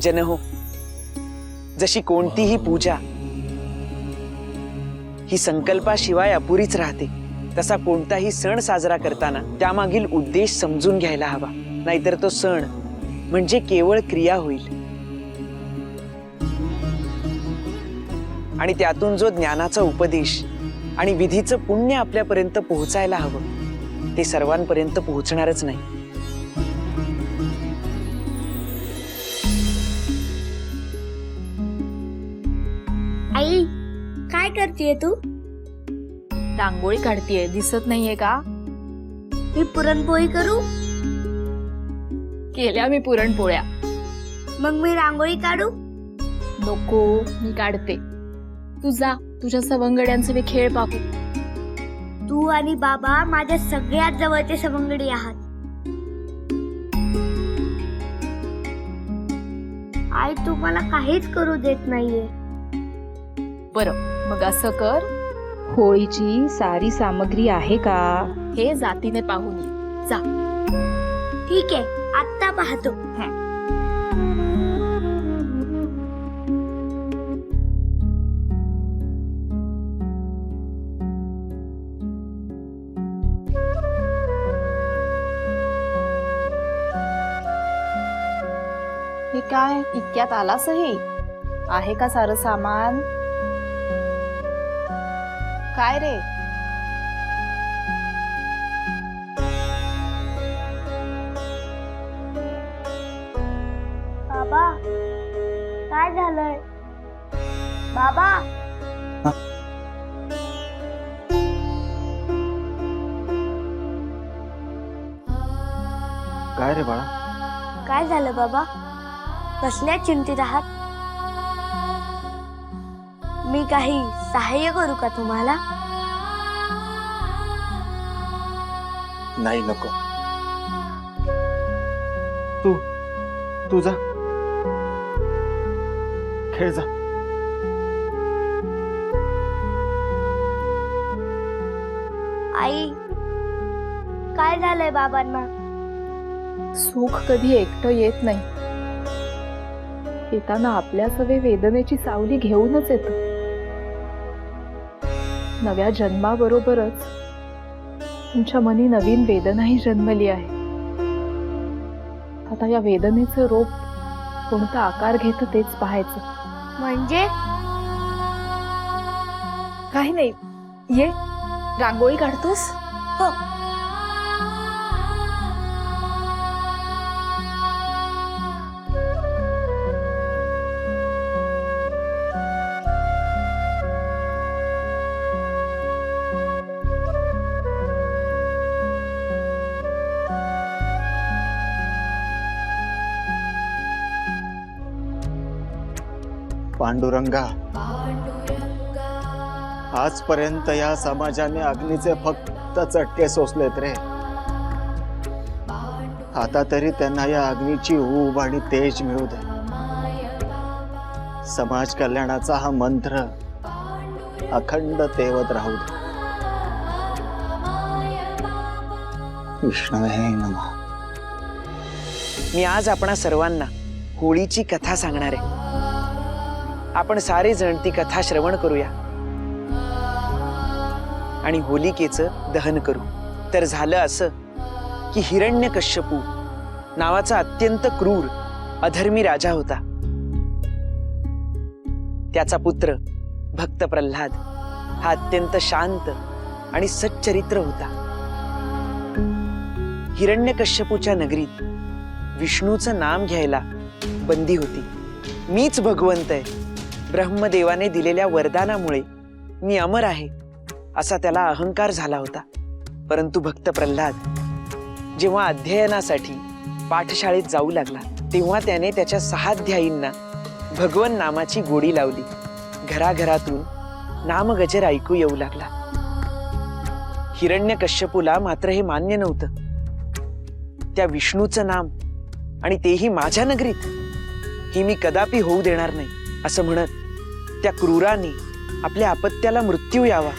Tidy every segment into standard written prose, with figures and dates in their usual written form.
जनहो, जशी कोणतीही पूजा ही संकल्पाशिवाय अपुरीच राहते, तसा कोणताही सण साजरा करताना त्यामागील उद्देश समजून घ्यायला हवा, नाहीतर तो सण म्हणजे केवळ क्रिया होईल आणि त्यातून जो ज्ञानाचा उपदेश आणि विधीचं पुण्य आपल्यापर्यंत पोहोचायला हवं ते सर्वांपर्यंत पोहोचणारच नाही। आई, काय करतेय तू? रांगोळी काढतीये, दिसत नाहीये का? मी पुरणपोळी करू? केल्या मी पुरणपोळ्या। मग मी रांगोळी काढू? नको, मी काढते। तू जा, तुझ्या सवंगड्यांचे मी खेळ पाहू। तू आणि बाबा माझ्या सगळ्यात जवळचे सवंगडी आहात। आई तू मला काहीच करू देत नाहीये। बरं, मग असं कर, होळीची सारी सामग्री आहे का? हे जातीने पाहून ये। जा। ठीक आहे, आत्ता पाहतो। हे काय इतक्यात आलासही? आहे का सारं सामान? काय रे? बाबा, काय झालंय? बाबा, काय रे बाळा? काय झालं बाबा? कसल्या चिंतित आहात? मी काही सहाय्य करू का तुम्हाला? नाही, नको। तू जा, खेळ जा। आई, काय झालंय बाबांना? सुख कधी एकटं येत नाही, येताना आपल्या सवे वेदनेची सावली घेऊनच येत। नव्या जन्माबरोबरच तुमच्या मनी नवीन वेदनाही जन्मली आहे। आता या वेदनेचं रोप कोणता आकार घेतं तेच पाहायचं। म्हणजे काही नाही, ये, रांगोळी काढतोस? हो। पांडुरंगा, आजपर्यंत या समाजाने अग्नीचे फक्त चटके सोसलेत रे। आता तरी त्यांना या अग्नीची ऊब आणि तेज मिळू दे। समाज कल्याणाचा हा मंत्र अखंड तेवत राहू दे। विष्णवे नमः। मी आज आपणा सर्वांना होळीची कथा सांगणार आहे। आपण सारे जण ती कथा श्रवण करूया आणि होलिकेचं दहन करू। तर झालं असं की हिरण्यकश्यपू नावाचा अत्यंत क्रूर अधर्मी राजा होता। त्याचा पुत्र भक्त प्रल्हाद हा अत्यंत शांत आणि सच्चरित्र होता। हिरण्यकश्यपूच्या नगरीत विष्णूचं नाम घ्यायला बंदी होती। मीच भगवंत आहे, ब्रह्मदेवाने दिलेल्या वरदानामुळे मी अमर आहे असा त्याला अहंकार झाला होता। परंतु भक्त प्रल्हाद जेव्हा अध्ययनासाठी पाठशाळेत जाऊ लागला तेव्हा त्याने त्याच्या 6 अध्यायींना भगवन नामाची गोडी लावली। घराघरातून नामगजर ऐकू येऊ लागला। हिरण्यकश्यपूला मात्र हे मान्य नव्हतं। त्या विष्णूचं नाम आणि तेही माझ्या नगरीत, ही मी कदापि होऊ देणार नाही असं म्हणत त्या क्रूराने आपल्या अपत्याला मृत्यू यावा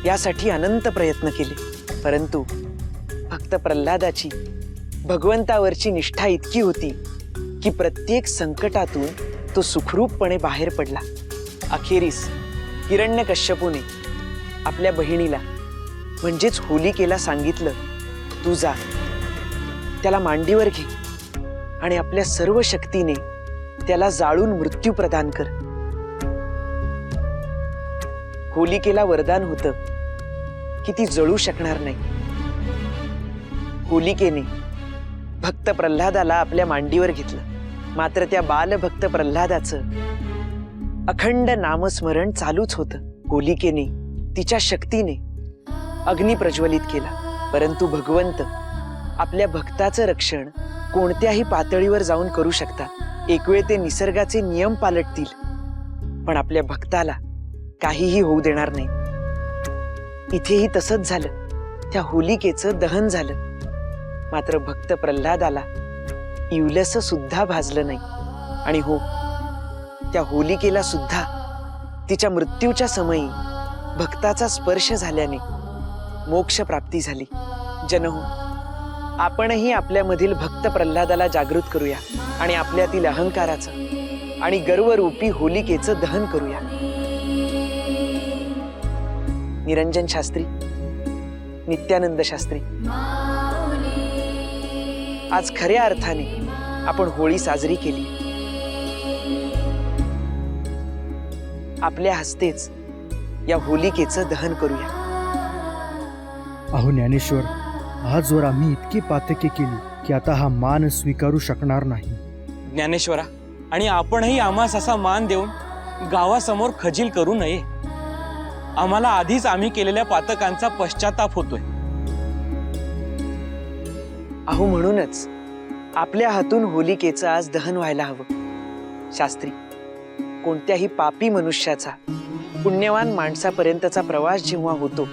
यासाठी अनंत प्रयत्न केले। परंतु भक्त प्रल्हादाची भगवंतावरची निष्ठा इतकी होती की प्रत्येक संकटातून तो सुखरूपपणे बाहेर पडला. अखेरीस हिरण्यकश्यपूने आपल्या बहिणीला म्हणजेच होलिकेला सांगितलं, तू जा, त्याला मांडीवर घे आणि आपल्या सर्व शक्तीने त्याला जाळून मृत्यू प्रदान कर. होलिकेला वरदान होतं की ती जळू शकणार नाही. होलिकेने भक्त प्रल्हादाला आपल्या मांडीवर घेतलं. मात्र त्या बालभक्त प्रल्हादाचं अखंड नामस्मरण चालूच होतं. होलिकेने तिच्या शक्तीने अग्नी प्रज्वलित केला, परंतु भगवंत आपल्या भक्ताचं रक्षण कोणत्याही पातळीवर जाऊन करू शकतात. एक वेळ ते निसर्गाचे नियम पालटतील, पण आपल्या भक्ताला काहीही होऊ देणार नाही. इथेही तसंच झालं. त्या होलिकेचं दहन झालं. मात्र भक्त प्रल्हादाला इवलस सुद्धा भाजलं नाही. आणि हो, त्या होलिकेला सुद्धा तिच्या मृत्यूच्या समयी भक्ताचा स्पर्श झाल्याने मोक्ष प्राप्ती झाली. जनहो, आपणही आपल्यामधील भक्त प्रल्हादाला जागृत करूया आणि आपल्यातील अहंकाराचं आणि गर्वरूपी होलिकेचं दहन करूया. निरंजन शास्त्री, नित्यानंद शास्त्री, आज खऱ्या अर्थाने आपण होळी साजरी केली. आपल्या हस्तेच या होलिकेचं दहन करूया. अहो ज्ञानेश्वर, आजवर आम्ही इतकी पातके केली की आता हा मान स्वीकारू शकणार नाही. ज्ञानेश्वरा, आणि आपणही आम्हास असा मान देऊन गावासमोर खजील करू नये. आम्हाला आधीच आम्ही केलेल्या पातकांचा पश्चाताप होतोय. अहो, म्हणूनच आपल्या हातून होलिकेचं आज दहन व्हायला हवं. शास्त्री, कोणत्याही पापी मनुष्याचा पुण्यवान माणसापर्यंतचा प्रवास जेव्हा होतो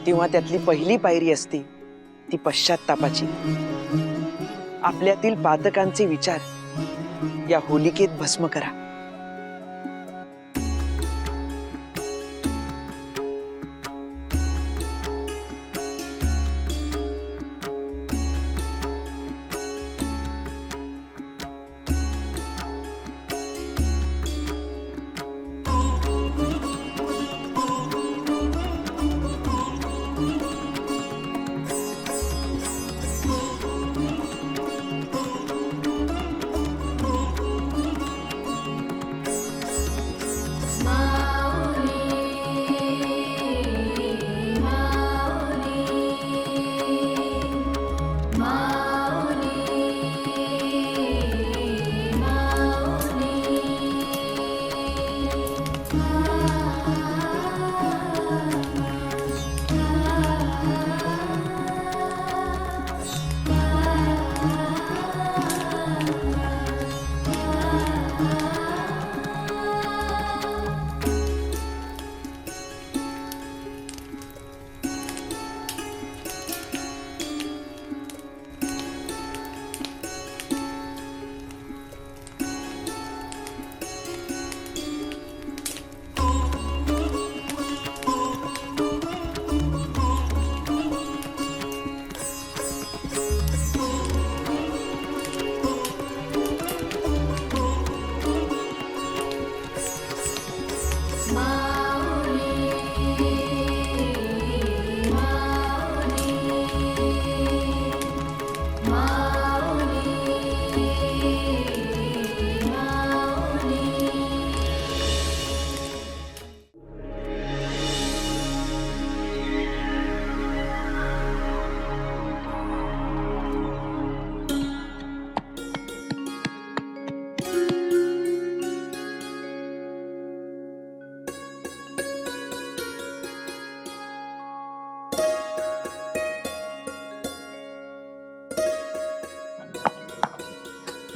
तेव्हा त्यातली पहिली पायरी असते ती पश्चात्तापाची. आपल्यातील पातकांचे विचार या होलिकेत भस्म करा.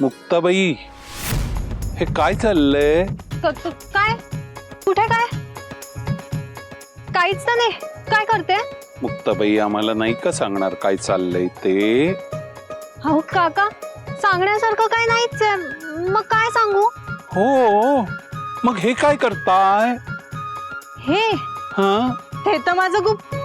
मुक्ताबाई, हे काय चाललंय? काय कुठे काय काहीच नाही. काय करते मुक्ताबाई, आम्हाला नाही का सांगणार काय चाललंय ते? हो काका, सांगण्यासारखं काय नाहीच आहे. मग काय सांगू? हो, मग हे काय करताय? हे हा, हे तर माझं गुप्त.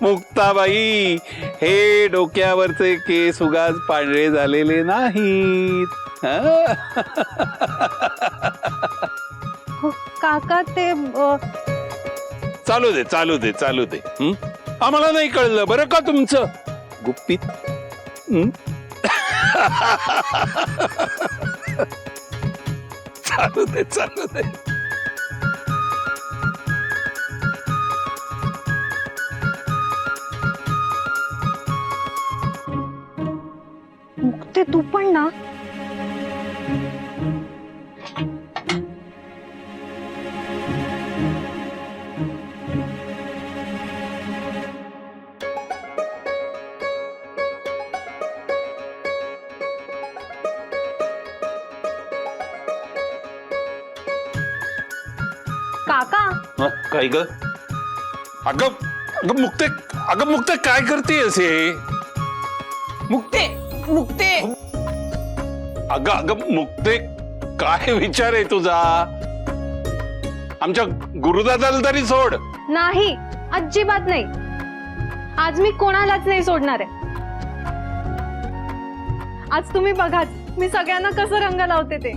मुक्ताबाई, हे डोक्यावरचे केस उगाच पांढरे झालेले नाहीत. हं? हो, काका ते चालू दे चालू दे चालू दे. हं? आम्हाला नाही कळलं बरं का तुमचं गुप्पित. हं? चालू दे चालू दे. मुक्ते तू पण ना. काका हं? काय ग? अगं अगं मुक्ते काय करतेस हे? मुक्ते मुक्ते अगं अगं मुक्ते, काय विचार आहे तुझा? आमच्या गुरुदादाला तरी सोड. नाही, अजिबात नाही. आज मी कोणालाच नाही सोडणार आहे. आज तुम्ही बघाच मी सगळ्यांना कसं रंग लावते ते.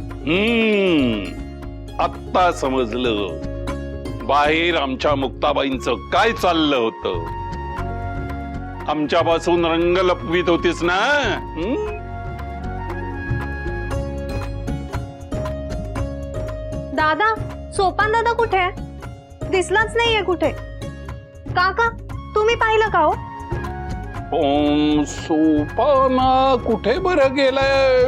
आत्ता समजलं बाहेर आमच्या मुक्ताबाईंचं काय चाललं होतं. आमच्यापासून रंग लपवीत होतीस ना. दादा, सोपान दादा कुठे आहे? दिसलाच नाहीये कुठे. काका तुम्ही पाहिलं का हो? सोपाना कुठे बरं गेलाय?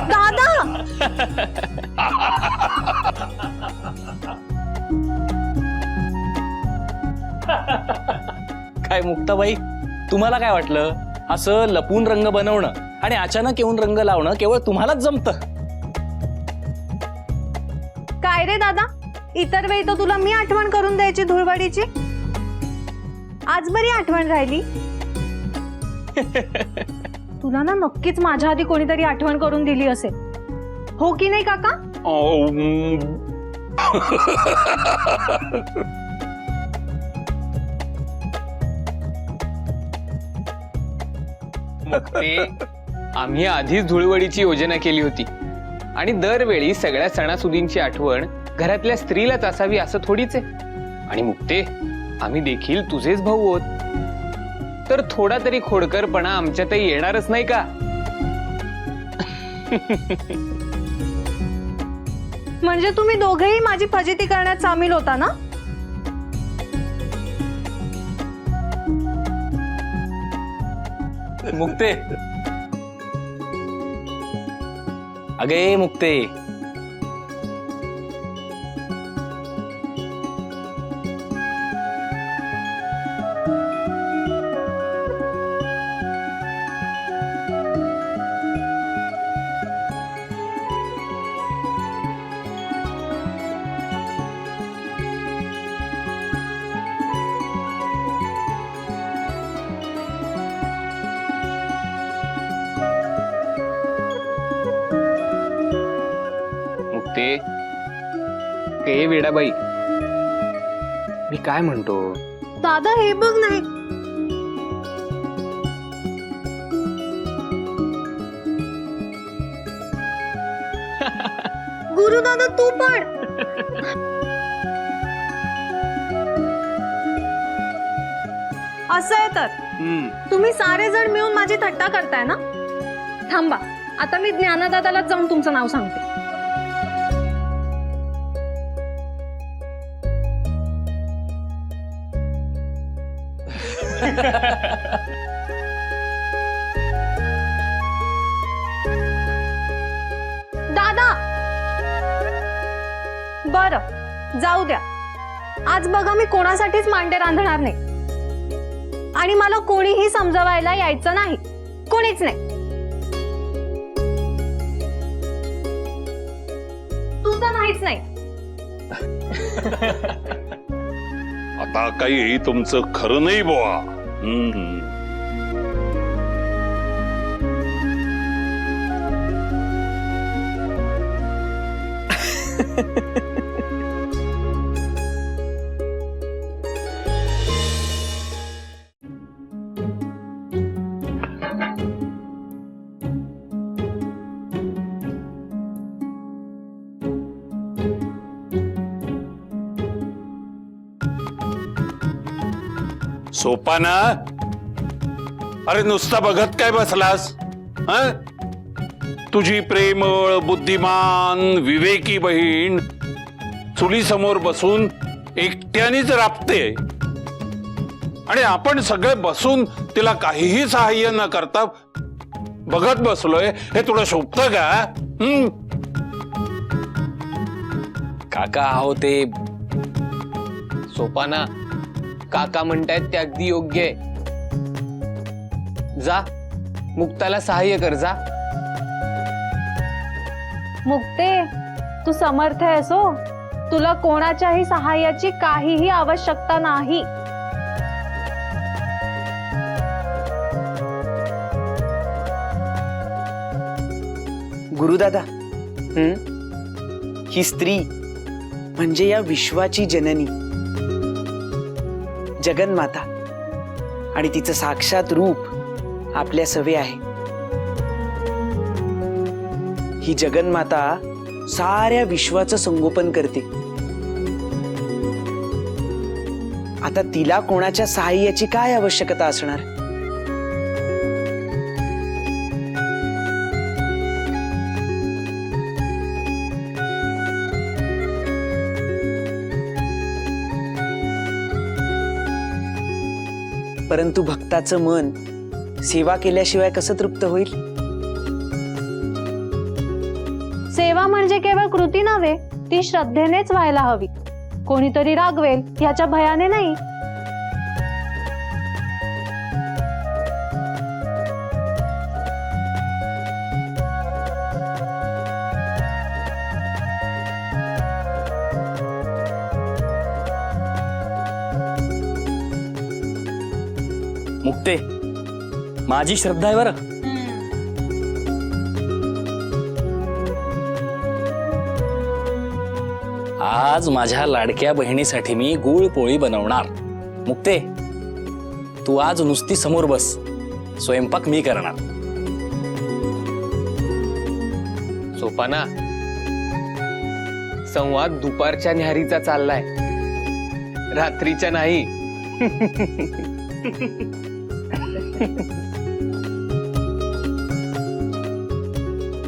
दादा काय मुक्ताबाई, तुम्हाला काय वाटलं असं लपून रंग बनवणं आणि अचानक येऊन रंग लावणं केवळ तुम्हालाच जमतं? काय रे दादा, इतर वेळी तर तुला मी आठवण करून द्यायची धुळवडीची. आज बरी आठवण राहिली. तुला ना नक्कीच माझ्या आधी कोणीतरी आठवण करून दिली असेल, हो की नाही काका? मुक्ते, आम्ही आधीच धुळवडीची योजना केली होती आणि दरवेळी सगळ्या सणासुदींची आठवण घरातल्या स्त्रीलाच असावी असं थोडीच आहे. आणि मुक्ते, आम्ही देखील तुझेच भाऊ आहोत, तर थोडा तरी खोडकरपणा आमच्यातही येणारच नाही का? म्हणजे तुम्ही दोघेही माझी फजिती करण्यात सामील होता ना? मुक्ते, अगे मुक्ते, हे वेडाबाई, मी काय म्हणतो? दादा हे बघ नाही. गुरु दादा तू पण. असं आहे तर तुम्ही सारे जण मिळून माझी थट्टा करताय ना? थांबा, आता मी ज्ञानदादाला जाऊन तुमचं नाव सांगते. दादा, बरं जाऊ द्या. आज बघा मी कोणासाठीच मांडे रांधणार नाही आणि मला कोणीही समजवायला यायचं नाही, कोणीच नाही. तुझं नाहीच नाही. आता काही तुमचं खरं नाही बुवा. सोपाना, अरे नुसता बघत काय बसलास? हं? तुझी प्रेमळ, बुद्धिमान, विवेकी बहीण चुलीसमोर बसून एकट्यानेच राबते आणि आपण सगळे बसून तिला काहीही सहाय्य न करता बघत बसलोय. हे तुला शोभतं का? काका आहो ते सोपाना, काका म्हणतायत ते अगदी योग्य आहे. जा मुक्ताला सहाय्य कर जा. मुक्ते, तू समर्थ आहेस हो. तुला कोणाच्याही सहाय्याची काहीही आवश्यकता नाही. गुरुदादा, ही स्त्री म्हणजे या विश्वाची जननी जगन्माता आणि तिचं साक्षात रूप आपल्या सवे आहे. ही जगन्माता साऱ्या विश्वाचं संगोपन करते. आता तिला कोणाच्या सहाय्याची काय आवश्यकता असणार? परंतु भक्ताचं मन सेवा केल्याशिवाय कसं तृप्त होईल? सेवा म्हणजे केवळ कृती नव्हे, ती श्रद्धेनेच व्हायला हवी. कोणीतरी रागवेल ह्याच्या भयाने नाही. मुक्ते, माझी श्रद्धा आहे बरं. आज माझ्या लाडक्या बहिणीसाठी मी गुळ पोळी बनवणार. मुक्ते, तू आज नुसती समोर बस, स्वयंपाक मी करणार. सोपाना, संवाद दुपारच्या न्याहारीचा चाललाय, रात्रीच्या नाही.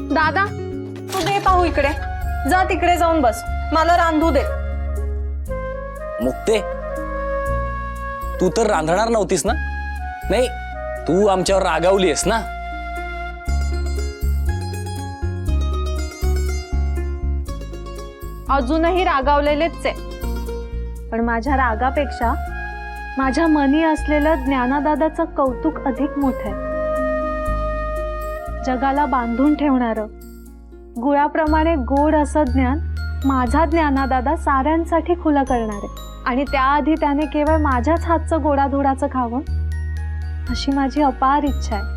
दादा, तू दे पाहू इकडे. जा तिकडे जाऊन बस, मला रांधू दे. मुक्ते, तू तर रांधणार नव्हतीस ना? नाही, तू आमच्यावर रागावलीस ना? अजूनही रागावलेलेच आहे, पण माझ्या रागापेक्षा माझ्या मनी असलेलं ज्ञानादादाचं कौतुक अधिक मोठं आहे. जगाला बांधून ठेवणारं, गुळाप्रमाणे गोड असं ज्ञान माझा ज्ञानादादा साऱ्यांसाठी खुलं करणार आहे. आणि त्याआधी त्याने केवळ माझ्याच हातचं गोडाधोडाचं खावं, अशी माझी अपार इच्छा आहे.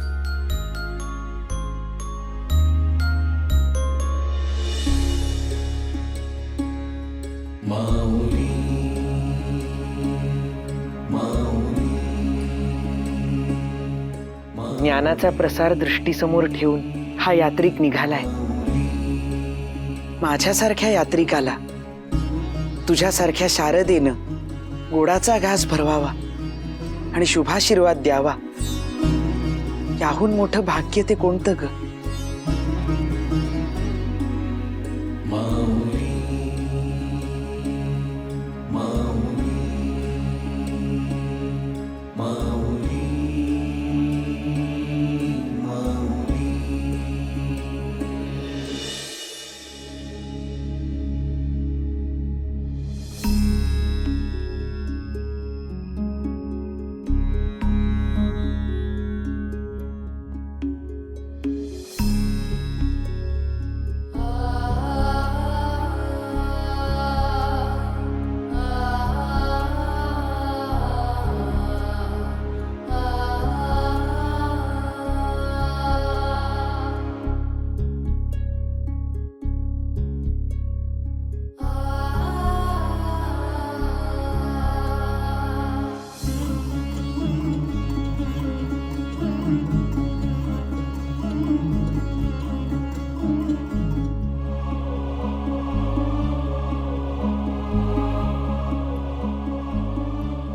ज्ञानाचा प्रसार दृष्टीसमोर ठेवून हा यात्रिक निघालाय. माझ्यासारख्या यात्रिकाला तुझ्यासारख्या शारदेनं गोडाचा घास भरवावा आणि शुभाशीर्वाद द्यावा, याहून मोठं भाग्य ते कोणतं ग?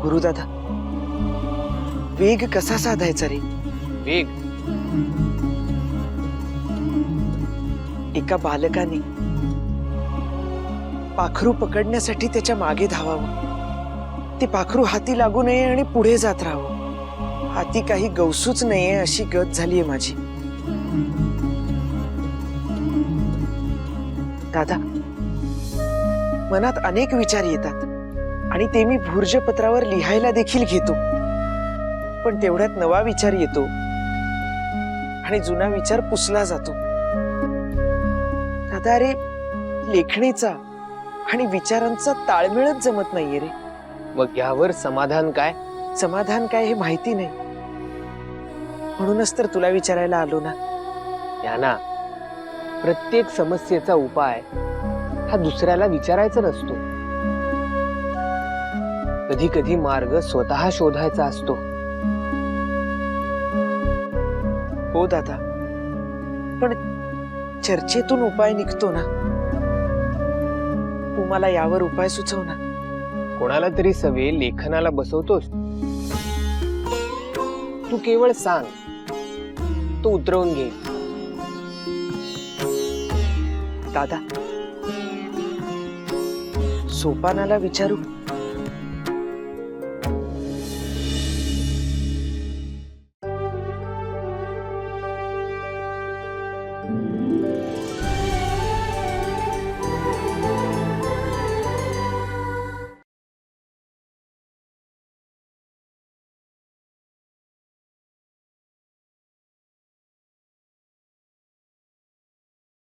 गुरुदादा, वेग कसा साधायचा रे? वेग एका बालकाने पाखरू पकडण्यासाठी त्याच्या मागे धावावं, ते पाखरू हाती लागू नये आणि पुढे जात राहावं. हाती काही गवसूच नाहीये अशी गत झालीये माझी. दादा, मनात अनेक विचार येतात आणि ते मी भूर्जपत्रावर लिहायला देखील घेतो, पण तेवढ्यात नवा विचार येतो आणि जुना विचार पुसला जातो. दादा, अरे लेखणीचा आणि विचारांचा ताळमेळच जमत नाहीये रे. मग यावर समाधान काय? समाधान काय हे माहिती नाही, म्हणूनच तर तुला विचारायला आलो ना. याना प्रत्येक समस्येचा उपाय हा दुसऱ्याला विचारायचा नसतो. कधी कधी मार्ग स्वतः शोधायचा असतो. हो दादा, पण चर्चेतून उपाय निघतो ना. तू मला यावर उपाय सुचव ना. कोणाला तरी सवे लेखनाला बसवतोस, तू केवळ सांग, तो उतरवून घे. दादा, सोपानाला विचारू